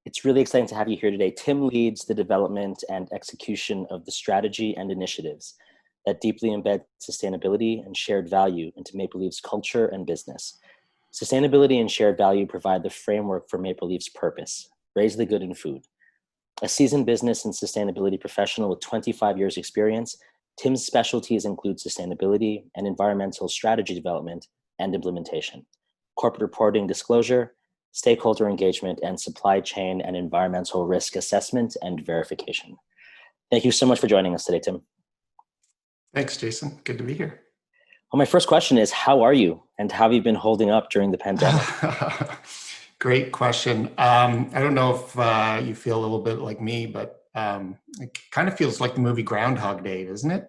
It's really exciting to have you here today. Tim leads the development and execution of the strategy and initiatives that deeply embed sustainability and shared value into Maple Leaf's culture and business. Sustainability and shared value provide the framework for Maple Leaf's purpose: raise the good in food. A seasoned business and sustainability professional with 25 years experience, Tim's specialties include sustainability and environmental strategy development and implementation, corporate reporting disclosure, stakeholder engagement, and supply chain and environmental risk assessment and verification. Thank you so much for joining us today, Tim. Thanks, Jason. Good to be here. Well, my first question is, how are you and how have you been holding up during the pandemic? Great question. I don't know if you feel a little bit like me, but it kind of feels like the movie Groundhog Day, doesn't it?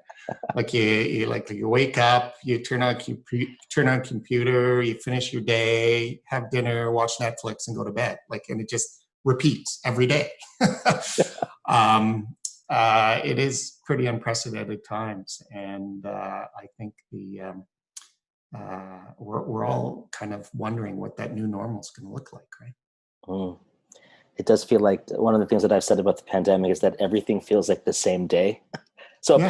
Like you wake up, you turn on computer, you finish your day, have dinner, watch Netflix, and go to bed. And it just repeats every day. It is pretty unprecedented times, and I think we're all kind of wondering what that new normal is going to look like, right? Mm. It does feel like one of the things that I've said about the pandemic is that everything feels like the same day. So yeah.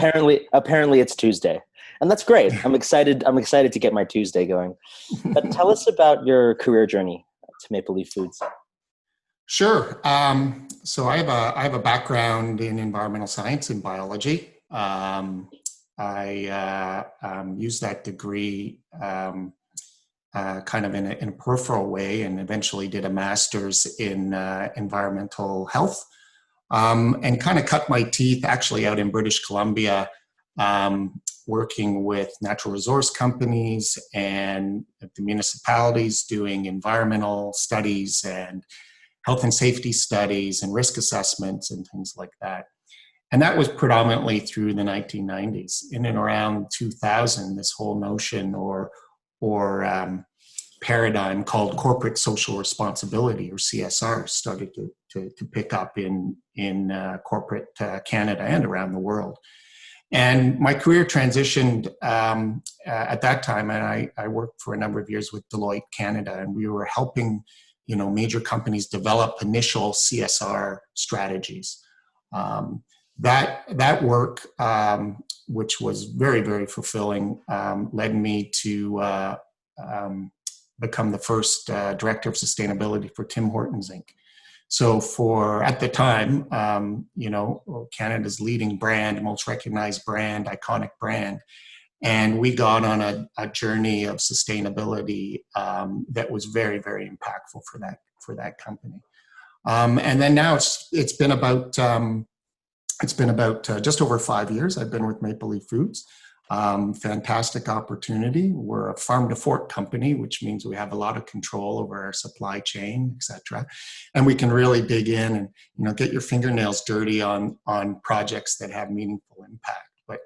apparently it's Tuesday, and that's great. I'm excited to get my Tuesday going. But tell us about your career journey to Maple Leaf Foods. Sure. So I have a background in environmental science and biology. I used that degree kind of in a peripheral way, and eventually did a master's in environmental health, and kind of cut my teeth actually out in British Columbia, working with natural resource companies and the municipalities doing environmental studies and health and safety studies and risk assessments and things like that. And that was predominantly through the 1990s. In and around 2000, this whole notion or paradigm called corporate social responsibility, or CSR, started to pick up in corporate Canada and around the world. And my career transitioned at that time, and I worked for a number of years with Deloitte Canada, and we were helping major companies develop initial CSR strategies. That work, which was very, very fulfilling, led me to become the first director of sustainability for Tim Hortons Inc. So at the time, Canada's leading brand, most recognized brand, iconic brand. And we got on a journey of sustainability that was very, very impactful for that company. And then now it's been about just over 5 years I've been with Maple Leaf Foods. Fantastic opportunity. We're a farm to fork company, which means we have a lot of control over our supply chain, et cetera. And we can really dig in and get your fingernails dirty on projects that have meaningful impact. But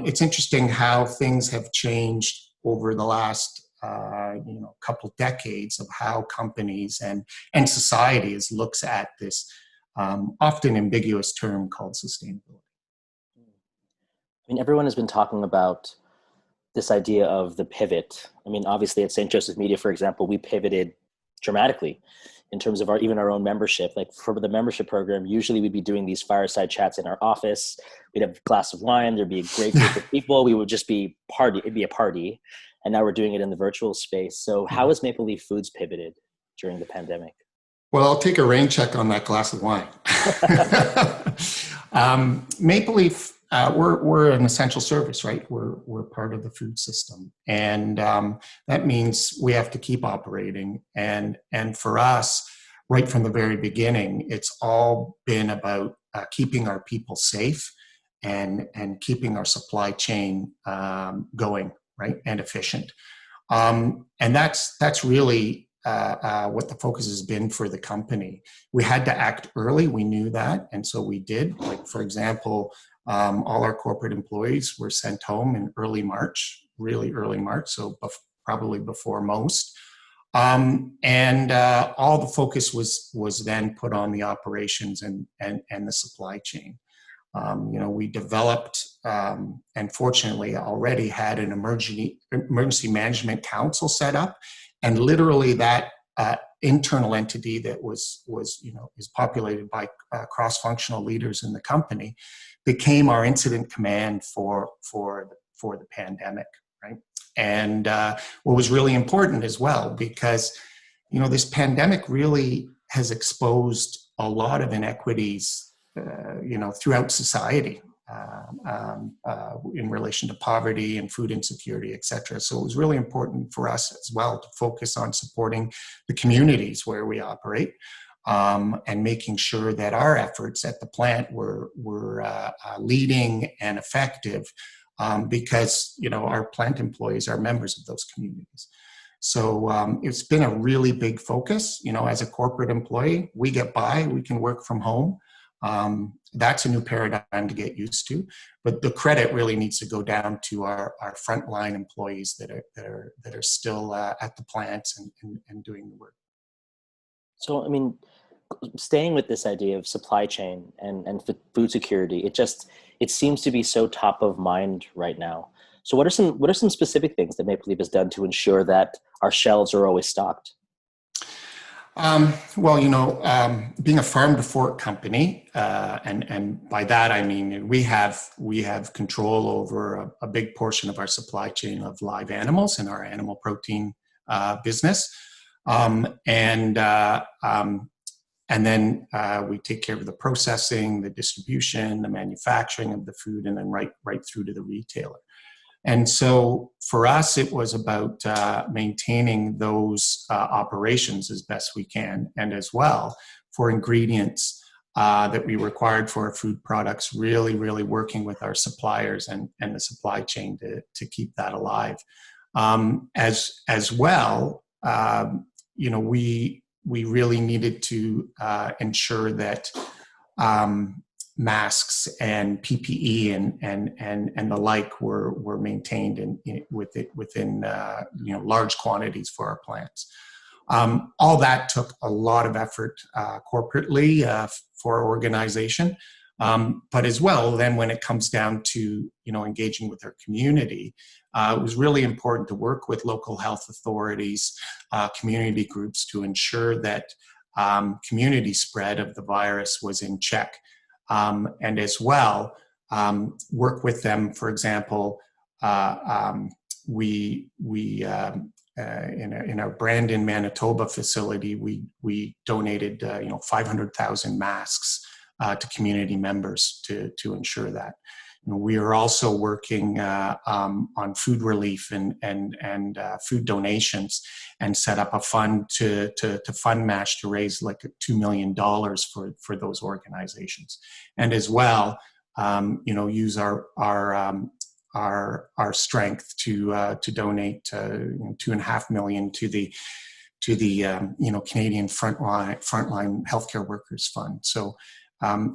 it's interesting how things have changed over the last couple decades of how companies and societies looks at this often ambiguous term called sustainability. I mean, everyone has been talking about this idea of the pivot. I mean, obviously at St. Joseph Media, for example, we pivoted dramatically in terms of our our own membership. Like for the membership program, usually we'd be doing these fireside chats in our office. We'd have a glass of wine. There'd be a great group of people. We would just be it'd be a party. And now we're doing it in the virtual space. So how has Maple Leaf Foods pivoted during the pandemic? Well, I'll take a rain check on that glass of wine. Maple Leaf, we're an essential service, right? We're part of the food system, and that means we have to keep operating. And for us, right from the very beginning, it's all been about keeping our people safe and keeping our supply chain going, right, and efficient. And that's really what the focus has been for the company. We had to act early. We knew that. And so we did. Like, for example, all our corporate employees were sent home in early March, really early March, so probably before most. And all the focus was then put on the operations and the supply chain. We developed and fortunately already had an emergency management council set up. And literally that internal entity that is populated by cross-functional leaders in the company, became our incident command for the pandemic, right? And what was really important as well, because this pandemic really has exposed a lot of inequities, throughout society, in relation to poverty and food insecurity, et cetera. So it was really important for us as well to focus on supporting the communities where we operate, and making sure that our efforts at the plant were leading and effective, because our plant employees are members of those communities. So it's been a really big focus. As a corporate employee, we get by, we can work from home. That's a new paradigm to get used to, but the credit really needs to go down to our frontline employees that are still at the plants and doing the work. So, staying with this idea of supply chain and food security, it seems to be so top of mind right now. So what are some specific things that Maple Leaf has done to ensure that our shelves are always stocked? Being a farm to fork company, and by that I mean we have control over a big portion of our supply chain of live animals in our animal protein business, and then we take care of the processing, the distribution, the manufacturing of the food, and then right through to the retailer. And so for us, it was about maintaining those operations as best we can, and as well for ingredients that we required for our food products, really working with our suppliers and the supply chain to keep that alive. As well, we really needed to ensure that masks and PPE and the like were maintained within large quantities for our plants. All that took a lot of effort corporately for our organization, but as well then when it comes down to engaging with our community, it was really important to work with local health authorities, community groups, to ensure that community spread of the virus was in check. And as well, work with them. For example, we in our Brandon, Manitoba facility, we donated 500,000 masks to community members to ensure that. We are also working on food relief and food donations, and set up a fund to fund match to raise like $2 million for those organizations, and as well, use our strength to donate $2.5 million to the Canadian Frontline Healthcare Workers Fund. So.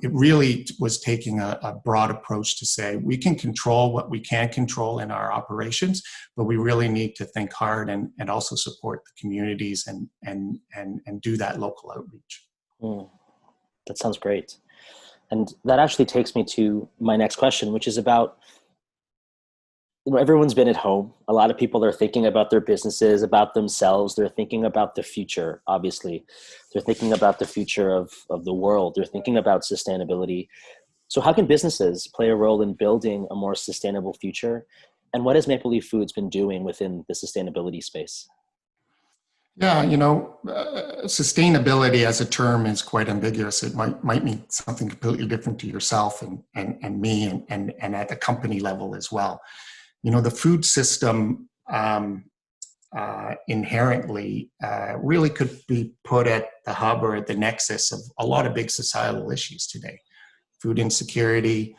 It really was taking a broad approach to say we can control what we can control in our operations, but we really need to think hard and also support the communities and do that local outreach. That sounds great. And that actually takes me to my next question, which is about, everyone's been at home. A lot of people are thinking about their businesses, about themselves. They're thinking about the future, obviously. They're thinking about the future of the world. They're thinking about sustainability. So how can businesses play a role in building a more sustainable future? And what has Maple Leaf Foods been doing within the sustainability space? Yeah, sustainability as a term is quite ambiguous. It might mean something completely different to yourself and me and at the company level as well. The food system inherently really could be put at the hub or at the nexus of a lot of big societal issues today. Food insecurity,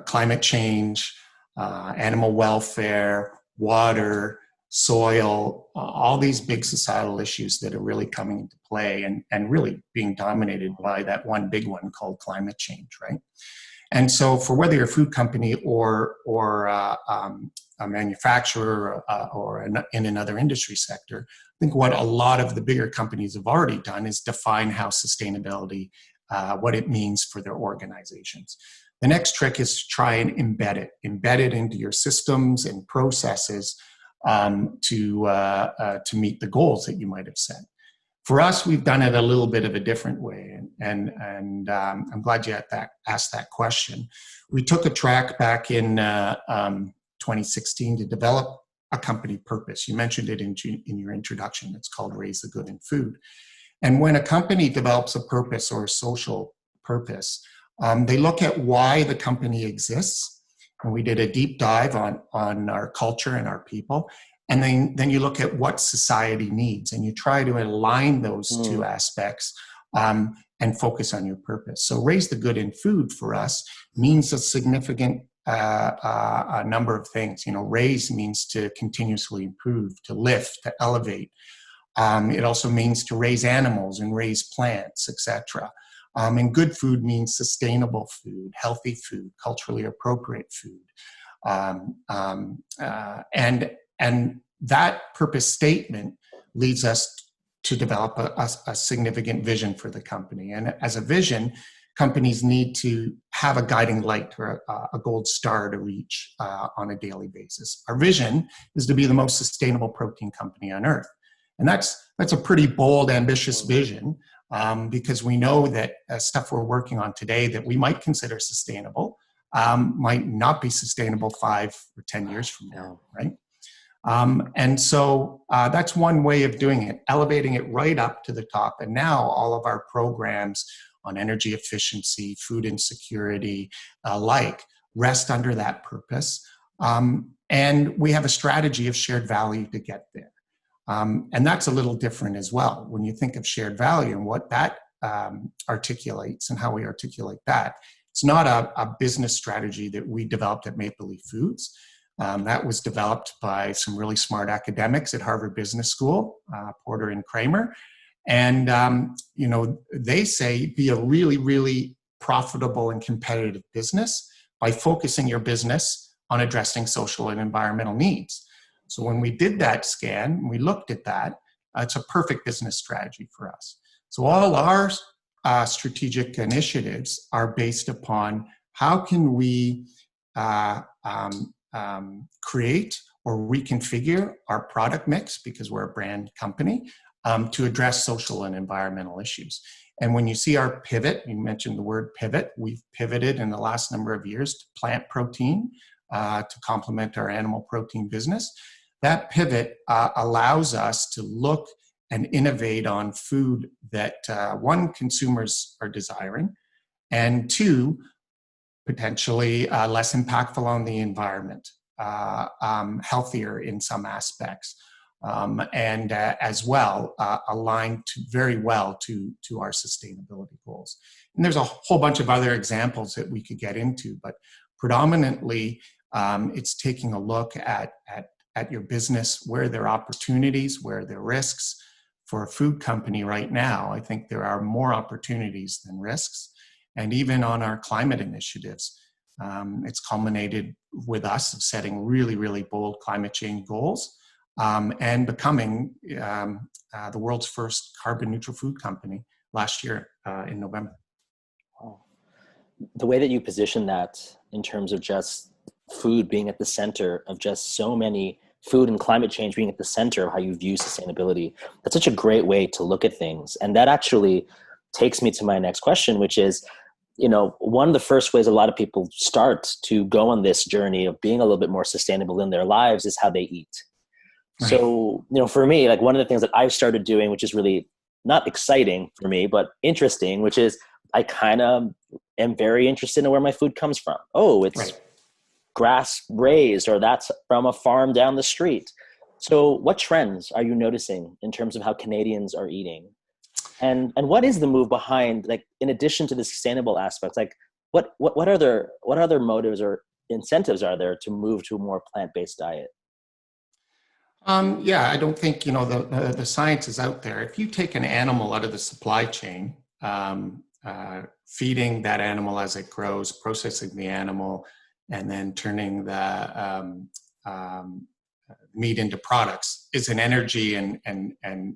climate change, animal welfare, water, soil, all these big societal issues that are really coming into play and really being dominated by that one big one called climate change, right? And so for whether you're a food company or a manufacturer or in another industry sector, I think what a lot of the bigger companies have already done is define how sustainability, what it means for their organizations. The next trick is to try and embed it into your systems and processes to meet the goals that you might have set. For us, we've done it a little bit of a different way, and I'm glad you asked that question. We took a track back in 2016 to develop a company purpose. You mentioned it in your introduction. It's called Raise the Good in Food. And when a company develops a purpose or a social purpose, they look at why the company exists. And we did a deep dive on our culture and our people. And then you look at what society needs, and you try to align those two aspects and focus on your purpose. So Raise the Good in Food for us means a significant a number of things. Raise means to continuously improve, to lift, to elevate. It also means to raise animals and raise plants, etc. And good food means sustainable food, healthy food, culturally appropriate food. And that purpose statement leads us to develop a significant vision for the company. And as a vision, companies need to have a guiding light or a gold star to reach on a daily basis. Our vision is to be the most sustainable protein company on earth. And that's a pretty bold, ambitious vision, because we know that stuff we're working on today that we might consider sustainable might not be sustainable 5 or 10 years from now, right? And so that's one way of doing it, elevating it right up to the top. And now all of our programs on energy efficiency, food insecurity, rest under that purpose. And we have a strategy of shared value to get there. And that's a little different as well. When you think of shared value and what that articulates and how we articulate that, it's not a business strategy that we developed at Maple Leaf Foods. That was developed by some really smart academics at Harvard Business School, Porter and Kramer. And, they say be a really, really profitable and competitive business by focusing your business on addressing social and environmental needs. So when we did that scan, we looked at that, it's a perfect business strategy for us. So all our strategic initiatives are based upon how can we create or reconfigure our product mix, because we're a brand company, to address social and environmental issues. And when you see our pivot, you mentioned the word pivot, we've pivoted in the last number of years to plant protein to complement our animal protein business. That pivot allows us to look and innovate on food that, one, consumers are desiring, and two, potentially less impactful on the environment, healthier in some aspects, and as well aligned very well to our sustainability goals. And there's a whole bunch of other examples that we could get into, but predominantly it's taking a look at your business, where there are opportunities, where there are risks. For a food company right now, I think there are more opportunities than risks. And even on our climate initiatives, it's culminated with us of setting really, really bold climate change goals and becoming the world's first carbon neutral food company last year in November. Wow. The way that you position that in terms of just food being at the center of just so many, food and climate change being at the center of how you view sustainability, that's such a great way to look at things. And that actually takes me to my next question, which is, one of the first ways a lot of people start to go on this journey of being a little bit more sustainable in their lives is how they eat. Right. So, for me, like one of the things that I've started doing, which is really not exciting for me, but interesting, which is I kind of am very interested in where my food comes from. Oh, it's right. Grass raised, or that's from a farm down the street. So what trends are you noticing in terms of how Canadians are eating? And what is the move behind, like, in addition to the sustainable aspects, like what other motives or incentives are there to move to a more plant-based diet? Yeah, I don't think, the science is out there. If you take an animal out of the supply chain, feeding that animal as it grows, processing the animal, and then turning the meat into products is an energy and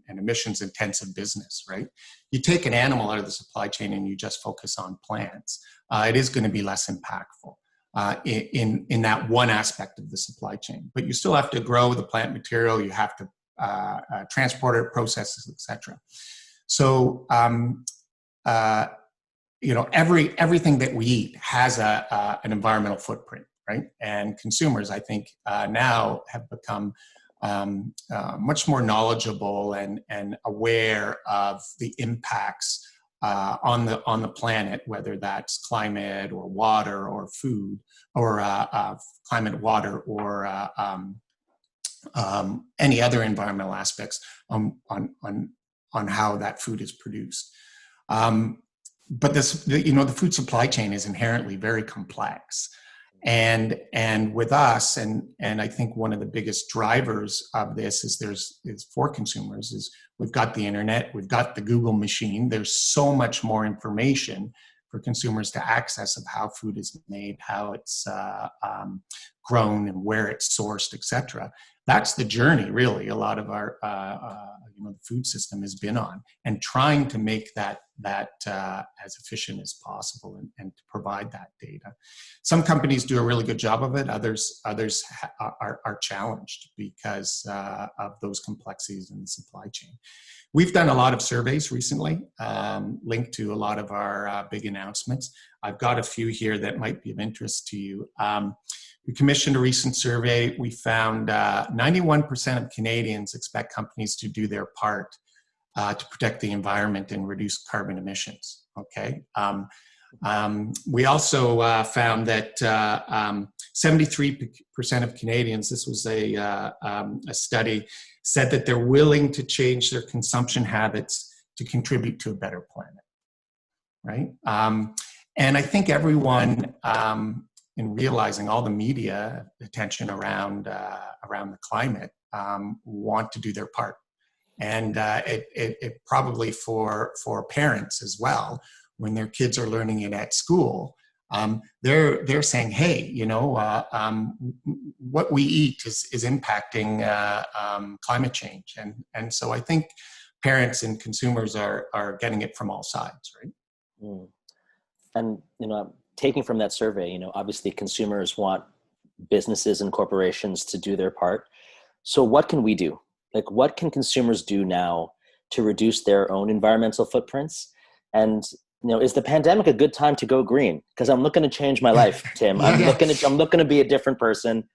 emissions intensive business, right? You take an animal out of the supply chain and you just focus on plants, it is going to be less impactful in that one aspect of the supply chain. But you still have to grow the plant material, you have to transport it, process it, etc. So, everything that we eat has an environmental footprint, right? And consumers, I think, now have become much more knowledgeable and aware of the impacts on the planet, whether that's climate or water or food, or climate, water, or any other environmental aspects on how that food is produced. But the food supply chain is inherently very complex. And with us, and I think one of the biggest drivers of this is for consumers is we've got the internet, we've got the Google machine. There's so much more information for consumers to access of how food is made, how it's grown, and where it's sourced, etc. That's the journey, really. A lot of our the food system has been on, and trying to make that as efficient as possible, and to provide that data. Some companies do a really good job of it. Others are challenged because of those complexities in the supply chain. We've done a lot of surveys recently, linked to a lot of our big announcements. I've got a few here that might be of interest to you. We commissioned a recent survey. We found 91% of Canadians expect companies to do their part to protect the environment and reduce carbon emissions. Okay. We also found that 73% of Canadians, this was a study, said that they're willing to change their consumption habits to contribute to a better planet, right? And I think everyone, in realizing all the media attention around the climate, want to do their part. And it probably for parents as well, when their kids are learning it at school, they're saying, hey, what we eat is impacting climate change. And so I think parents and consumers are getting it from all sides, right? Mm. And, taking from that survey, obviously consumers want businesses and corporations to do their part. So what can we do? Like, what can consumers do now to reduce their own environmental footprints? And, is the pandemic a good time to go green? Because I'm looking to change my life, Tim. I'm looking to be a different person.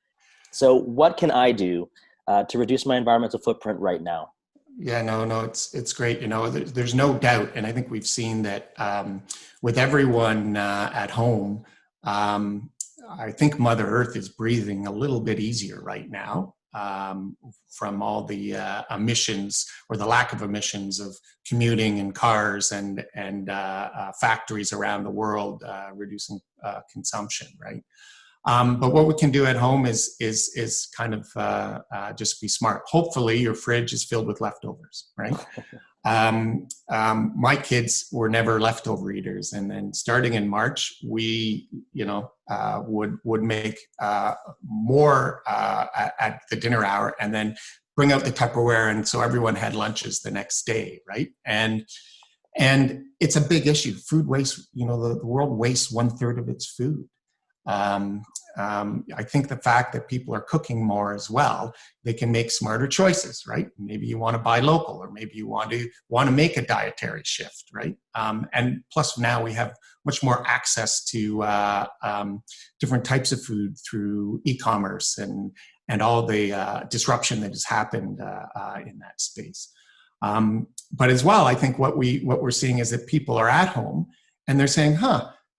So what can I do to reduce my environmental footprint right now? Yeah, no, it's great. There's no doubt, and I think we've seen that with everyone at home. I think Mother Earth is breathing a little bit easier right now from all the emissions, or the lack of emissions, of commuting and cars and factories around the world reducing consumption, right? But what we can do at home is kind of just be smart. Hopefully your fridge is filled with leftovers, right? My kids were never leftover eaters. And then starting in March, we, would make more at the dinner hour, and then bring out the Tupperware. And so everyone had lunches the next day, right? And it's a big issue. Food waste, the world wastes 1/3 of its food. I think the fact that people are cooking more as well, they can make smarter choices, right? Maybe you want to buy local, or maybe you want to make a dietary shift, right? And plus now we have much more access to different types of food through e-commerce and all the disruption that has happened in that space. But as well, I think what we're seeing is that people are at home and they're saying,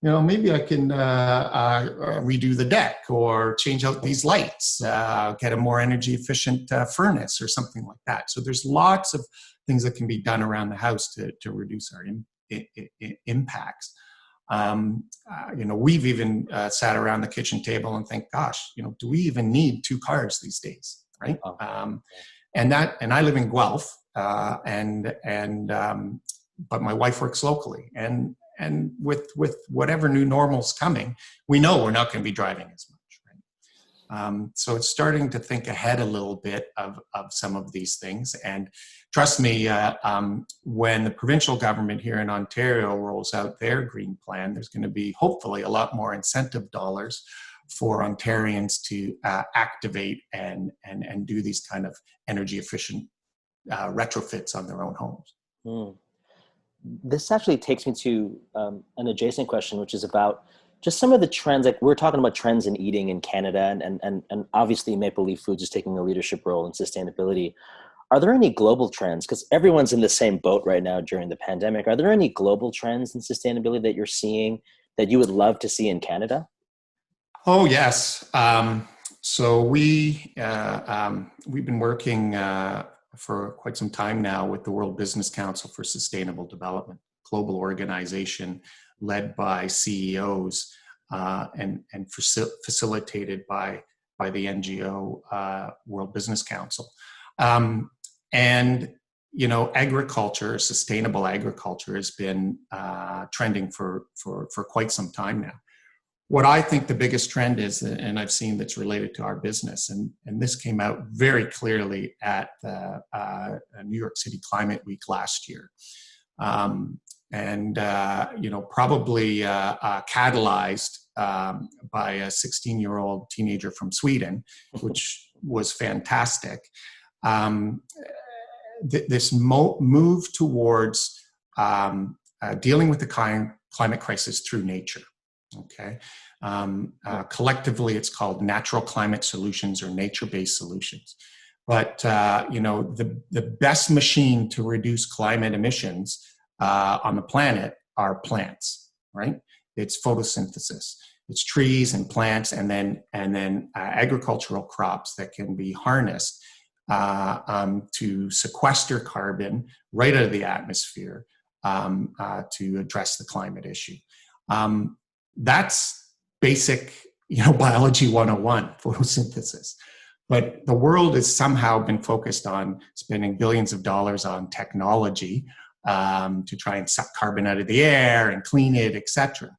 maybe I can redo the deck, or change out these lights, get a more energy efficient furnace or something like that. So there's lots of things that can be done around the house to reduce our impacts. We've even sat around the kitchen table and think, gosh, do we even need 2 cars these days, right? And I live in Guelph, but my wife works locally, and with whatever new normal's coming, we know we're not going to be driving as much, right? So it's starting to think ahead a little bit of some of these things. And trust me, when the provincial government here in Ontario rolls out their green plan, there's going to be hopefully a lot more incentive dollars for Ontarians to activate and do these kind of energy efficient retrofits on their own homes. Mm. this actually takes me to an adjacent question, which is about just some of the trends. Like we're talking about trends in eating in Canada, and obviously Maple Leaf Foods is taking a leadership role in sustainability. Are there any global trends? Because everyone's in the same boat right now during the pandemic. Are there any global trends in sustainability that you're seeing that you would love to see in Canada? Oh, yes. So we've been working for quite some time now with the World Business Council for Sustainable Development, global organization led by CEOs and facilitated by the NGO World Business Council. And agriculture, sustainable agriculture, has been trending for quite some time now. What I think the biggest trend is, and I've seen that's related to our business, and this came out very clearly at the New York City Climate Week last year, probably catalyzed by a 16-year-old teenager from Sweden, which was fantastic. This move towards dealing with the climate crisis through nature. Okay. Collectively, it's called natural climate solutions or nature-based solutions. But the best machine to reduce climate emissions on the planet are plants, right? It's photosynthesis. It's trees and plants, and then agricultural crops that can be harnessed to sequester carbon right out of the atmosphere to address the climate issue. That's basic, biology 101, photosynthesis. But the world has somehow been focused on spending billions of dollars on technology to try and suck carbon out of the air and clean it, etc.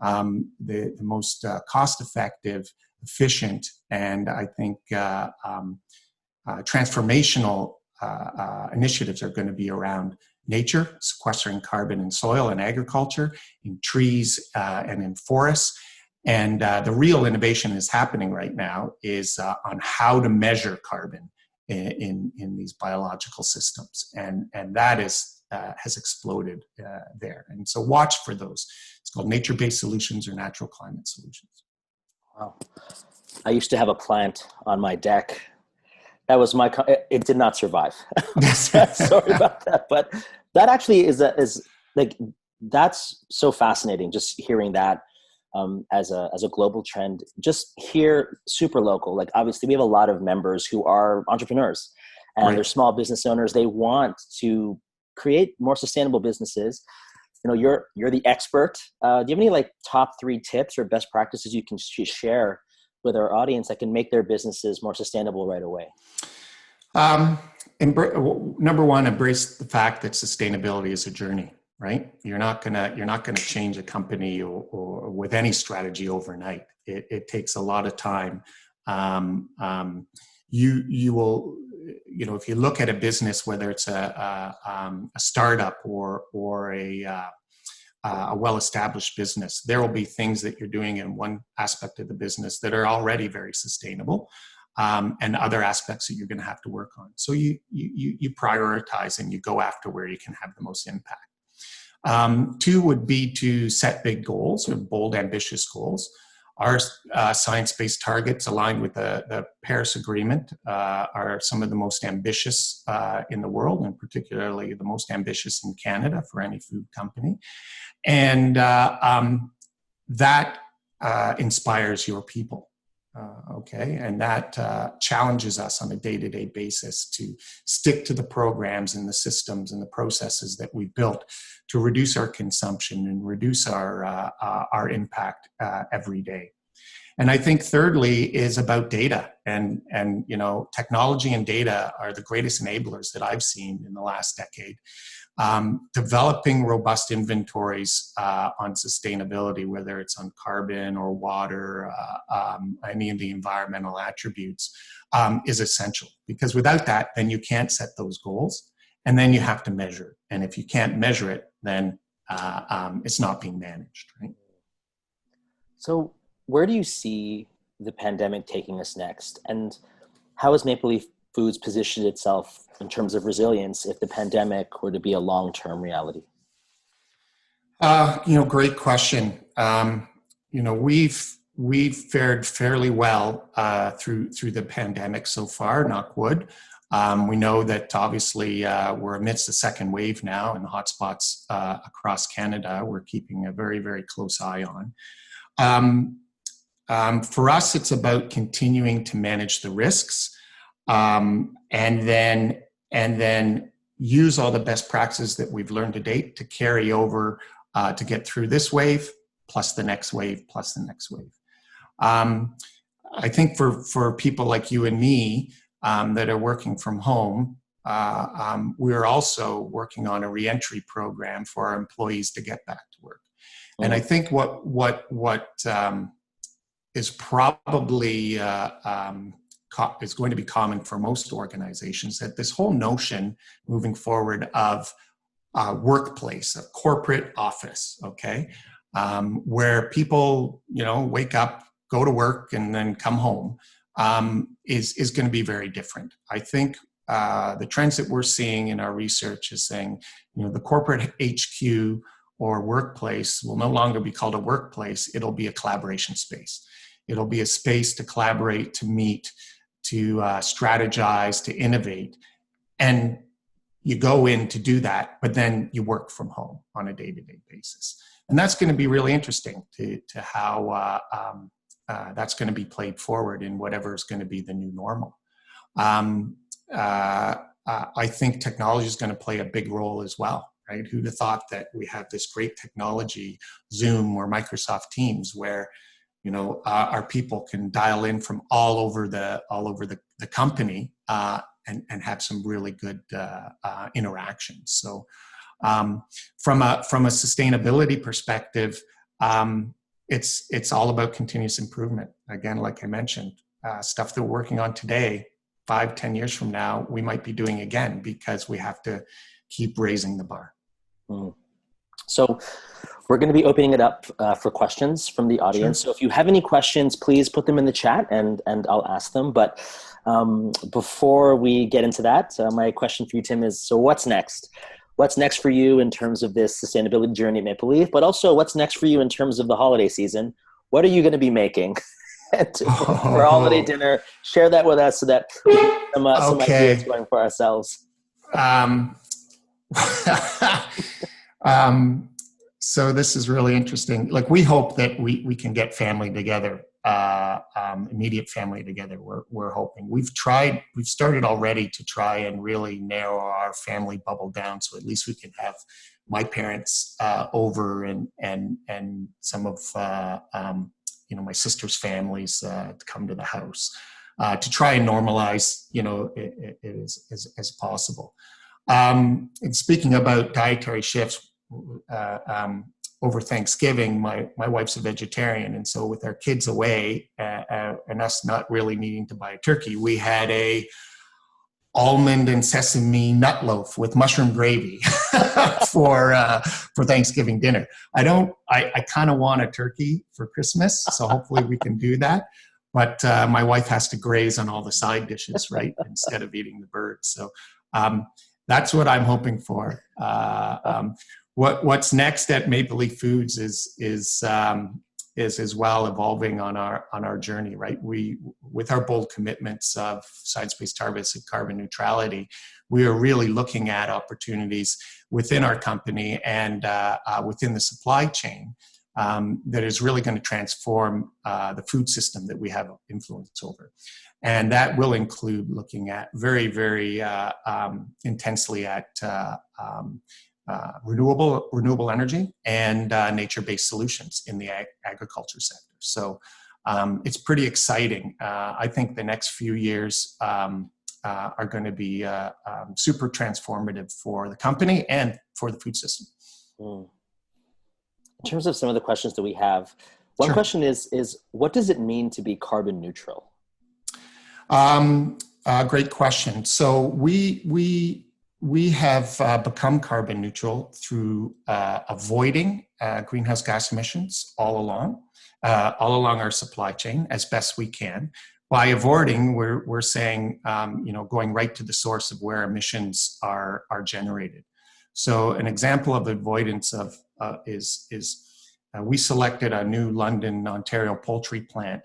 The most cost-effective, efficient, and I think transformational initiatives are going to be around nature, sequestering carbon in soil and agriculture, in trees and in forests. And the real innovation is happening right now is on how to measure carbon in these biological systems. And that has exploded there. And so watch for those. It's called nature-based solutions or natural climate solutions. Wow. I used to have a plant on my deck. That was it did not survive. Sorry about that. But that actually is that's so fascinating, just hearing that as a global trend. Just here, super local. Like obviously we have a lot of members who are entrepreneurs and Right. They're small business owners. They want to create more sustainable businesses. You're the expert. Do you have any top 3 tips or best practices you can share with our audience that can make their businesses more sustainable right away? Number one, embrace the fact that sustainability is a journey, right? You're not gonna change a company or with any strategy overnight. It takes a lot of time. You will, if you look at a business, whether it's a startup or a well-established business, there will be things that you're doing in one aspect of the business that are already very sustainable, and other aspects that you're going to have to work on. So you prioritize and you go after where you can have the most impact. 2 would be to set big goals or bold, ambitious goals. Our science-based targets aligned with the Paris Agreement are some of the most ambitious in the world, and particularly the most ambitious in Canada for any food company. And that inspires your people. Okay, and that challenges us on a day-to-day basis to stick to the programs and the systems and the processes that we've built to reduce our consumption and reduce our impact every day. And I think thirdly is about data, and technology and data are the greatest enablers that I've seen in the last decade. Developing robust inventories on sustainability, whether it's on carbon or water, any of the environmental attributes, is essential. Because without that, then you can't set those goals, and then you have to measure it. And if you can't measure it, then it's not being managed, right? So where do you see the pandemic taking us next? And how has Maple Leaf Foods positioned itself in terms of resilience if the pandemic were to be a long-term reality? Great question. We've fared fairly well through the pandemic so far, knock wood. We know that obviously we're amidst the second wave now, and the hotspots across Canada we're keeping a very, very close eye on. For us, it's about continuing to manage the risks, and then use all the best practices that we've learned to date to carry over to get through this wave, plus the next wave, plus the next wave. I think for people like you and me that are working from home, we're also working on a reentry program for our employees to get back to work. Mm-hmm. And I think what is probably is going to be common for most organizations, that this whole notion moving forward of workplace, a corporate office, okay, where people, wake up, go to work, and then come home, is going to be very different. I think the trends that we're seeing in our research is saying, the corporate HQ or workplace will no longer be called a workplace. It'll be a collaboration space. It'll be a space to collaborate, to meet, to strategize, to innovate. And you go in to do that, but then you work from home on a day-to-day basis. And that's going to be really interesting to how that's going to be played forward in whatever is going to be the new normal. I think technology is going to play a big role as well, right? Who'd have thought that we have this great technology, Zoom or Microsoft Teams, where our people can dial in from all over the company and have some really good interactions. So from a sustainability perspective, it's all about continuous improvement. Again, like I mentioned, stuff that we're working on today, 5-10 years from now, we might be doing again because we have to keep raising the bar. Mm. So we're going to be opening it up for questions from the audience. Sure. So if you have any questions, please put them in the chat and I'll ask them. But before we get into that, my question for you, Tim, is, so what's next? What's next for you in terms of this sustainability journey at Maple Leaf, but also what's next for you in terms of the holiday season? What are you going to be making for holiday dinner? Share that with us so that we get some ideas going for ourselves. So this is really interesting. Like, we hope that we can get family together, immediate family together. We're hoping. We've started already to try and really narrow our family bubble down, so at least we can have my parents over and some of my sister's families to come to the house to try and normalize it as possible. And speaking about dietary shifts, over Thanksgiving, my wife's a vegetarian, and so with our kids away and us not really needing to buy a turkey, we had a almond and sesame nut loaf with mushroom gravy for Thanksgiving dinner. I kind of want a turkey for Christmas, so hopefully we can do that. But my wife has to graze on all the side dishes, right, instead of eating the birds. So that's what I'm hoping for. What's next at Maple Leaf Foods is as well evolving on our journey, right? We, with our bold commitments of science-based targets and carbon neutrality, we are really looking at opportunities within our company and within the supply chain that is really going to transform the food system that we have influence over. And that will include looking at very, very intensely at renewable energy and nature-based solutions in the agriculture sector. So it's pretty exciting. I think the next few years are going to be super transformative for the company and for the food system. Mm. In terms of some of the questions that we have, one question is what does it mean to be carbon neutral? Great question. So we have become carbon neutral through avoiding greenhouse gas emissions all along our supply chain as best we can. By avoiding, we're saying going right to the source of where emissions are generated. So an example of avoidance of we selected a new London, Ontario poultry plant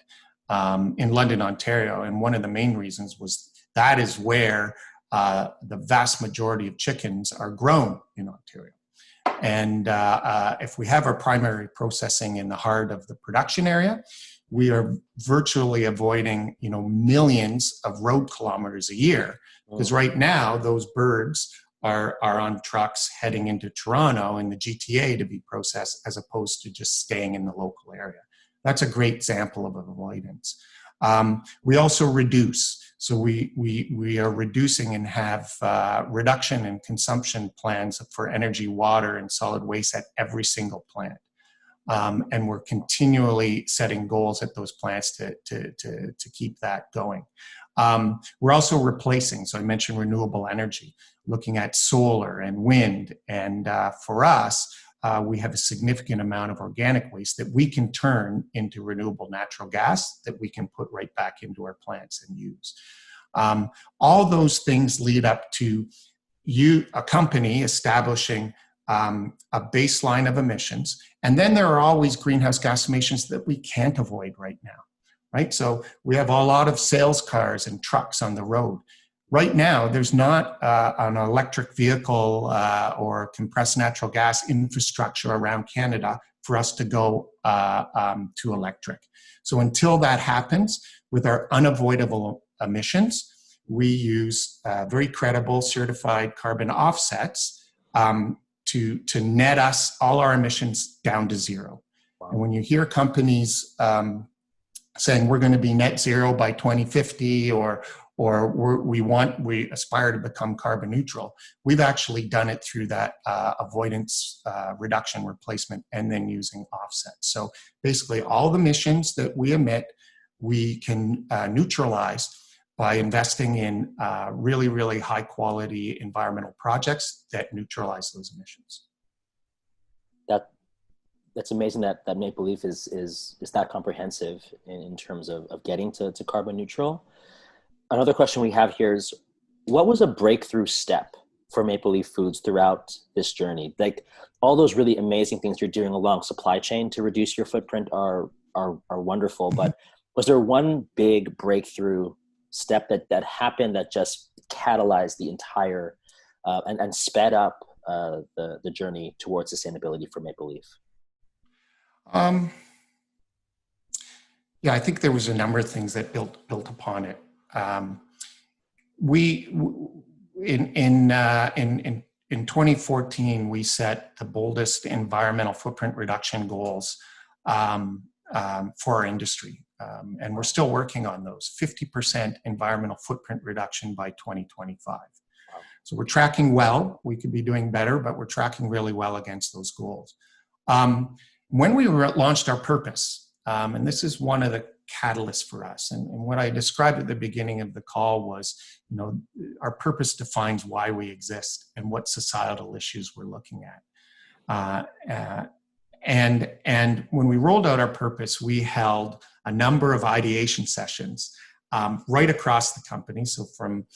in London, Ontario, and one of the main reasons was that is where the vast majority of chickens are grown in Ontario. And if we have our primary processing in the heart of the production area, we are virtually avoiding, millions of road kilometers a year. Because right now, those birds are on trucks heading into Toronto in the GTA to be processed, as opposed to just staying in the local area. That's a great example of avoidance. We also reduce. So we are reducing and have reduction in consumption plans for energy, water, and solid waste at every single plant. And we're continually setting goals at those plants to keep that going. We're also replacing, so I mentioned renewable energy, looking at solar and wind. And for us, we have a significant amount of organic waste that we can turn into renewable natural gas that we can put right back into our plants and use. All those things lead up to a company establishing a baseline of emissions. And then there are always greenhouse gas emissions that we can't avoid right now, right? So we have a lot of sales cars and trucks on the road. Right now, there's not an electric vehicle or compressed natural gas infrastructure around Canada for us to go to electric. So until that happens, with our unavoidable emissions, we use very credible certified carbon offsets to net us all our emissions down to zero. Wow. And when you hear companies saying we're going to be net zero by 2050 or we aspire to become carbon neutral, we've actually done it through that avoidance, reduction, replacement, and then using offsets. So basically all the emissions that we emit, we can neutralize by investing in really, really high quality environmental projects that neutralize those emissions. That's amazing that Maple Leaf is that comprehensive in terms of getting to carbon neutral. Another question we have here is, what was a breakthrough step for Maple Leaf Foods throughout this journey? Like all those really amazing things you're doing along supply chain to reduce your footprint are wonderful, but was there one big breakthrough step that happened that just catalyzed the entire and sped up the journey towards sustainability for Maple Leaf? Yeah, I think there was a number of things that built upon it. In 2014, we set the boldest environmental footprint reduction goals for our industry. And we're still working on those. 50% environmental footprint reduction by 2025. Wow. So we're tracking well. We could be doing better, but we're tracking really well against those goals. When we launched our purpose, and this is one of the catalysts for us, and what I described at the beginning of the call was, our purpose defines why we exist and what societal issues we're looking at. And when we rolled out our purpose, we held a number of ideation sessions right across the company. So from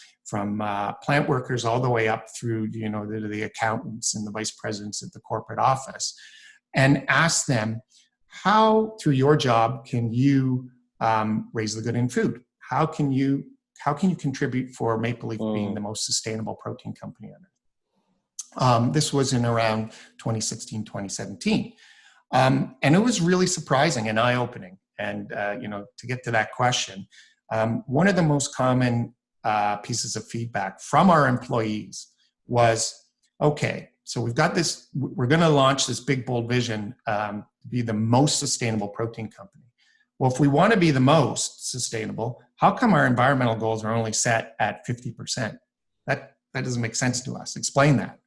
plant workers all the way up through, the accountants and the vice presidents at the corporate office, and asked them, how, through your job, can you raise the good in food? How can you contribute for Maple Leaf being the most sustainable protein company on earth? This was in around 2016, 2017. And it was really surprising and eye-opening. And, to get to that question, one of the most common pieces of feedback from our employees was, okay, so we've got this, we're going to launch this big, bold vision to be the most sustainable protein company. Well, if we want to be the most sustainable, how come our environmental goals are only set at 50%? That doesn't make sense to us. Explain that.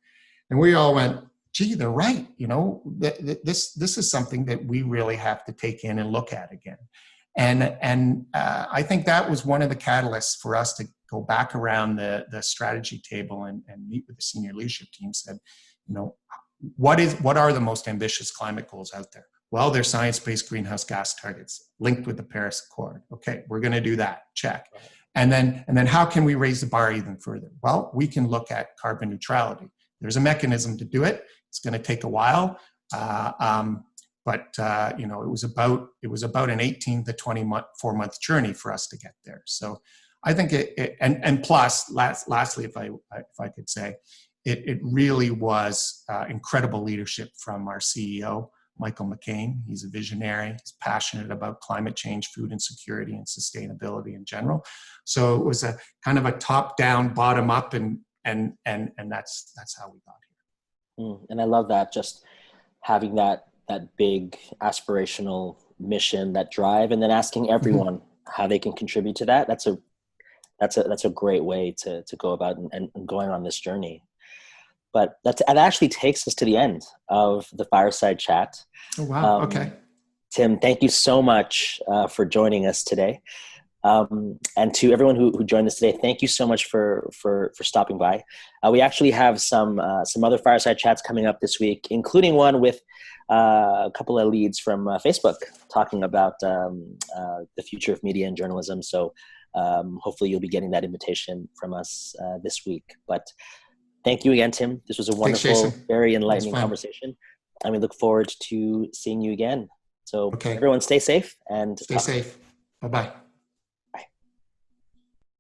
And we all went, gee, they're right. This is something that we really have to take in and look at again. And I think that was one of the catalysts for us to go back around the strategy table and meet with the senior leadership team. Said, what are the most ambitious climate goals out there? Well, they're science-based greenhouse gas targets linked with the Paris Accord. Okay, we're going to do that. Check. Right. And then how can we raise the bar even further? Well, we can look at carbon neutrality. There's a mechanism to do it. It's going to take a while. You know, it was about an 18 to 24-month journey for us to get there. So I think and plus, lastly, if I could say, it really was incredible leadership from our CEO, Michael McCain. He's a visionary. He's passionate about climate change, food insecurity, and sustainability in general. So it was a kind of a top-down, bottom-up, and that's how we got here. And I love that, just having that big aspirational mission, that drive, and then asking everyone how they can contribute to that. That's a great way to go about and going on this journey. But that actually takes us to the end of the Fireside Chat. Oh, wow. Okay. Tim, thank you so much for joining us today. And to everyone who joined us today, thank you so much for stopping by. We actually have some other Fireside Chats coming up this week, including one with a couple of leads from Facebook talking about the future of media and journalism. So hopefully you'll be getting that invitation from us this week. But thank you again, Tim. This was a wonderful, very enlightening conversation. And we look forward to seeing you again. So everyone stay safe and stay safe. Bye-bye.